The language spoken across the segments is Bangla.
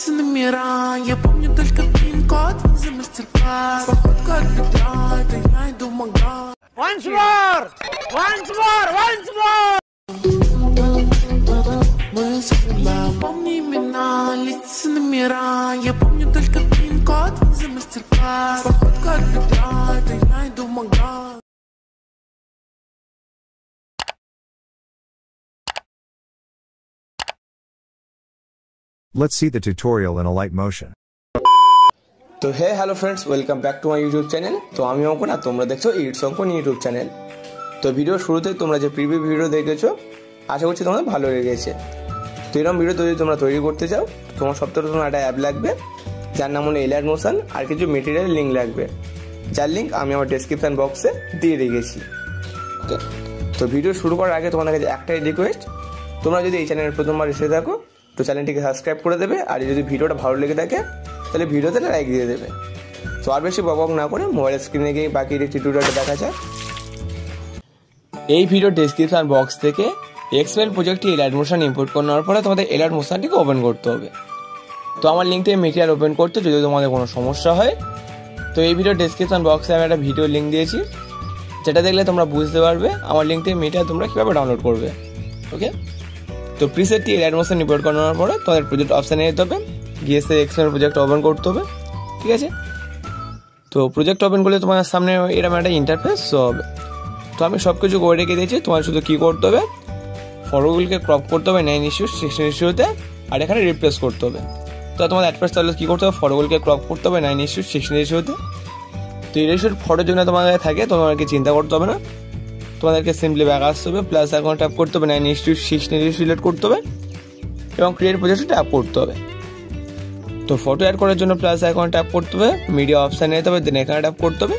лица номера. Я помню только пин-код за мастер-класс. Походка от бедра, это я иду в магаз. Once more! Once more! Once more! Мы ссылаем, помни имена, лица номера. Я помню только пин-код за мастер-класс. Походка от бедра, это я иду в магаз. Let's see the tutorial in Alight motion. तो hey hello friends, welcome back to my YouTube channel. तो আমি অঙ্কন আর তোমরা দেখছো 𝚑𝚌 ইউটিউব চ্যানেল। তো ভিডিও শুরুতে তোমরা যে প্রিভিউ ভিডিও দেখেছো আশা করছি তোমাদের ভালো লেগেছে। তো এরকম ভিডিও যদি তোমরা তৈরি করতে চাও তোমার সবথেকে প্রথমে একটা অ্যাপ লাগবে যার নাম হলো এলাইট মোশন, আর কিছু মেটেরিয়াল লিংক লাগবে যার লিংক আমি আমার ডেসক্রিপশন বক্সে দিয়ে রেখেছি। ওকে, তো ভিডিও শুরু করার আগে তোমাদের কাছে একটাই রিকোয়েস্ট, তোমরা যদি এই চ্যানেলে প্রথমবার এসে থাকো তো চ্যানেলটিকে সাবস্ক্রাইব করে দেবে, আর যদি ভিডিওটা ভালো লেগে থাকে তাহলে ভিডিওতে লাইক দিয়ে দেবে। তো আর বেশি বকবক না করে মোবাইল স্ক্রিনে গিয়ে বাকি টিউটোরিয়ালটা দেখা যায়। এই ভিডিও ডেসক্রিপশন বক্স থেকে এক্সএমএল প্রজেক্টটি এলাইট মোশন ইম্পোর্ট করার পরে তোমাদের এলাইট মোশনটিকে ওপেন করতে হবে। তো আমার লিঙ্ক থেকে মেটেরিয়াল ওপেন করতে যদি তোমাদের কোনো সমস্যা হয় তো এই ভিডিও ডেসক্রিপশন বক্সে আমি একটা ভিডিও লিঙ্ক দিয়েছি, যেটা দেখলে তোমরা বুঝতে পারবে আমার লিঙ্ক থেকে মেটেরিয়াল তোমরা কীভাবে ডাউনলোড করবে। ওকে, তো প্রিসেটটি এলাইট মোশন ইম্পোর্ট করার পরে তোমাদের প্রজেক্ট অপশানে যেতে হবে, গিয়ে এক্সএমএল প্রজেক্ট ওপেন করতে হবে। ঠিক আছে, তো প্রজেক্ট ওপেন করলে তোমার সামনে এরকম একটা ইন্টারফেস শো হবে। তো আমি সব কিছু করে রেখে দিয়েছি, তোমার শুধু কী করতে হবে, ফটোগুলিকে ক্রপ করতে হবে 9 ইস্যু 16 ইস্যুতে, আর এখানে রিপ্লেস করতে হবে। তো তোমাদের অ্যাট ফার্স্ট তাহলে কী করতে হবে, ফটোগুলিকে ক্রপ করতে হবে 9 ইস্যু 16 ইস্যুতে। তো এই ইস্যুর ফটোর জন্য তোমাদের থাকে তোমাদেরকে চিন্তা করতে হবে না, তোমাদেরকে সিম্পলি ব্যাক আসতে হবে, প্লাস অ্যাকাউন্ট ট্যাপ করতে হবে, 9 ইস্যু 16 ইস্যু সিলেক্ট করতে হবে এবং ক্রিয়েট প্রজেক্টে ট্যাপ করতে হবে। তো ফটো অ্যাড করার জন্য প্লাস অ্যাকাউন্ট ট্যাপ করতে হবে, মিডিয়া অপশানে যেতে হবে, দেন এখানে ট্যাপ করতে হবে।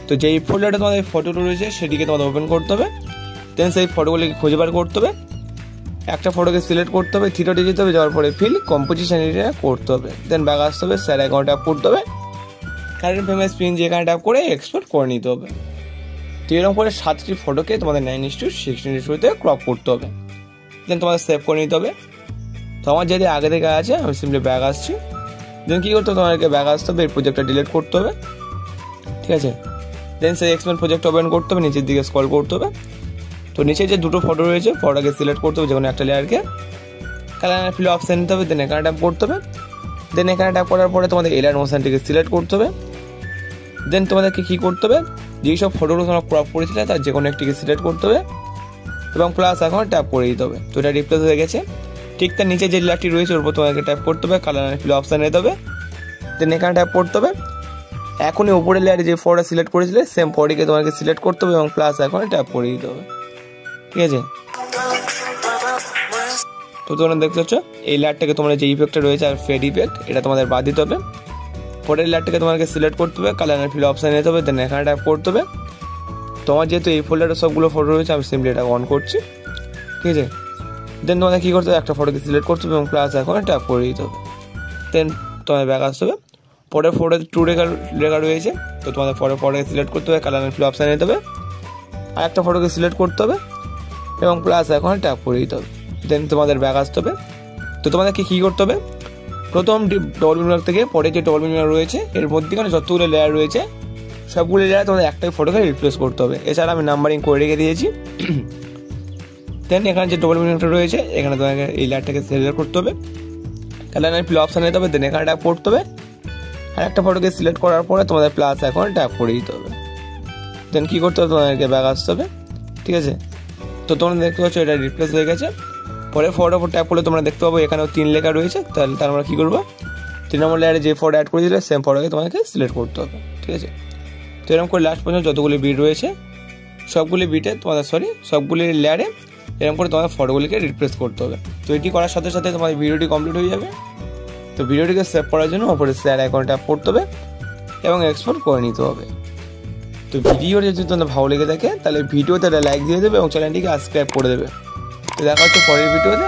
তো যেই ফোল্ডারটা তোমাদের ফটোটা রয়েছে সেটিকে তোমাদের ওপেন করতে হবে, দেন সেই ফটোগুলিকে খুঁজে বার করতে হবে, একটা ফটোকে সিলেক্ট করতে হবে, থিটাতে যেতে হবে, যাওয়ার পরে ফিল কম্পোজিশন এটা করতে হবে, দেন ব্যাক আসতে হবে, স্যার অ্যাকাউন্ট ট্যাপ করতে হবে, কারেন্ট ফেমাস পিন যেখানে ট্যাপ করে এক্সপোর্ট করে নিতে হবে। তো এরকম করে 7টি ফটোকে তোমাদের 9 ইস্যু 16 ইস্যুতে ক্রপ করতে হবে, দেন তোমাদের সেভ করে নিতে হবে। তো আমার যদি আগে থেকে আছে আমি সিম্পলি ব্যাক আসছি, দেন কী করতে হবে, তোমাদেরকে ব্যাক আসতে হবে, এই প্রজেক্টটা ডিলিট করতে হবে। ঠিক আছে, দেন সেই এক্সএমএল প্রজেক্ট ওপেন করতে হবে, নিচের দিকে স্ক্রল করতে হবে। তো নিচে যে দুটো ফটো রয়েছে ফটোটাকে সিলেক্ট করতে হবে, যেকোনো একটা লেয়ারকে, কালার ফিল অপশান নিতে হবে, দেন এখানে ট্যাপ করতে হবে, দেন এখানে ট্যাপ করার পরে তোমাদের এলাইট মোশনটিকে সিলেক্ট করতে হবে। দেন তোমাদেরকে কী করতে হবে, যেই সব ফটোগুলো তোমরা ক্রপ করেছিলে তার যে কোনো একটিকে সিলেক্ট করতে হবে এবং প্লাস এখন ট্যাপ করে দিতে হবে। তো এটা রিপ্লেস হয়ে গেছে। ঠিক তার নিচে যে লেয়ারটি রয়েছে ওর উপর তোমাকে ট্যাপ করতে হবে, কালার ফিল অপশানে যেতে হবে, দেন এখানে ট্যাপ করতে হবে। এখনই উপরের লেয়ারে যে ফটোটা সিলেক্ট করেছিলে সেম ফটোকে তোমাকে সিলেক্ট করতে হবে এবং প্লাস এখন ট্যাপ করে দিতে হবে। ঠিক আছে, তো তোমরা দেখতে পাচ্ছ এই লেয়ারটাকে তোমরা যে ইফেক্টটা রয়েছে আর ফেড ইফেক্ট এটা তোমাদের বাদ দিতে হবে। পরের লেয়ারটাকে তোমাকে সিলেক্ট করতে হবে, কালার ফিল অপশানে যেতে হবে, দেন এখানে ট্যাপ করতে হবে। তোমার যেহেতু এই ফোল্ডারে সবগুলো ফটো রয়েছে আমি সিম্পলি এটা অন করছি। ঠিক আছে, দেন তোমাদের কী করতে হবে, একটা ফটোকে সিলেক্ট করতে হবে এবং প্লাস এখন ট্যাপ করে দিতে হবে, দেন তোমার ব্যাক আসতে হবে। পরের ফটো 2 রেখা রয়েছে, তো তোমাদের ফটোকে সিলেক্ট করতে হবে, কালার ফিল অপশানে যেতে হবে, আর একটা ফটোকে সিলেক্ট করতে হবে এবং প্লাস এখন ট্যাপ করে দিতে হবে, দেন তোমাদের ব্যাক আসতে হবে। তো তোমাদেরকে কী করতে হবে, প্রথম ডবল মিনার থেকে পরে যে ডবল মিনার রয়েছে এর মধ্যেখানে যতগুলো লেয়ার রয়েছে সবগুলো লেয়ার তোমাদের একটাই ফটোকে রিপ্লেস করতে হবে। এছাড়া আমি নাম্বারিং করে রেখে দিয়েছি। দেন এখানে যে ডবল মিনারটা রয়েছে এখানে তোমাকে এই লেয়ারটাকে সিলেক্ট করতে হবে, কালার ফিল অপশানে যেতে হবে, দেন এখানে ট্যাপ করতে হবে, আর একটা ফটোকে সিলেক্ট করার পরে তোমাদের প্লাস এখন ট্যাপ করে দিতে হবে, দেন কী করতে হবে, তোমাদেরকে ব্যাক আসতে হবে। ঠিক আছে, তো তোমরা দেখতে পাচ্ছ এটা রিপ্লেস হয়ে গেছে। পরে ফটোর উপর ট্যাপ করলে তোমরা দেখতে পাবো এখানেও 3 লেখা রয়েছে, তাহলে তার আমরা কী করবো, 3 নম্বর লেয়ারে যে ফটো অ্যাড করেছিলে সেম ফটোকে তোমাকে সিলেক্ট করতে হবে। ঠিক আছে, তো এরকম করে লাস্ট পর্যন্ত যতগুলি বিট রয়েছে সবগুলি বিটে তোমাদের সবগুলি লেয়ারে এরকম করে তোমাদের ফটোগুলিকে রিপ্লেস করতে হবে। তো এটি করার সাথে সাথে তোমাদের ভিডিওটি কমপ্লিট হয়ে যাবে। তো ভিডিওটিকে সেভ করার জন্য ওপরে শেয়ার আইকনে ট্যাপ করতে হবে এবং এক্সপোর্ট করে নিতে হবে। তো ভিডিওটি যদি তোমাদের ভালো লেগে থাকে তাহলে ভিডিওতে একটা লাইক দিয়ে দেবে এবং চ্যানেলটিকে সাবস্ক্রাইব করে দেবে। তো দেখা হচ্ছে পরের ভিডিওতে।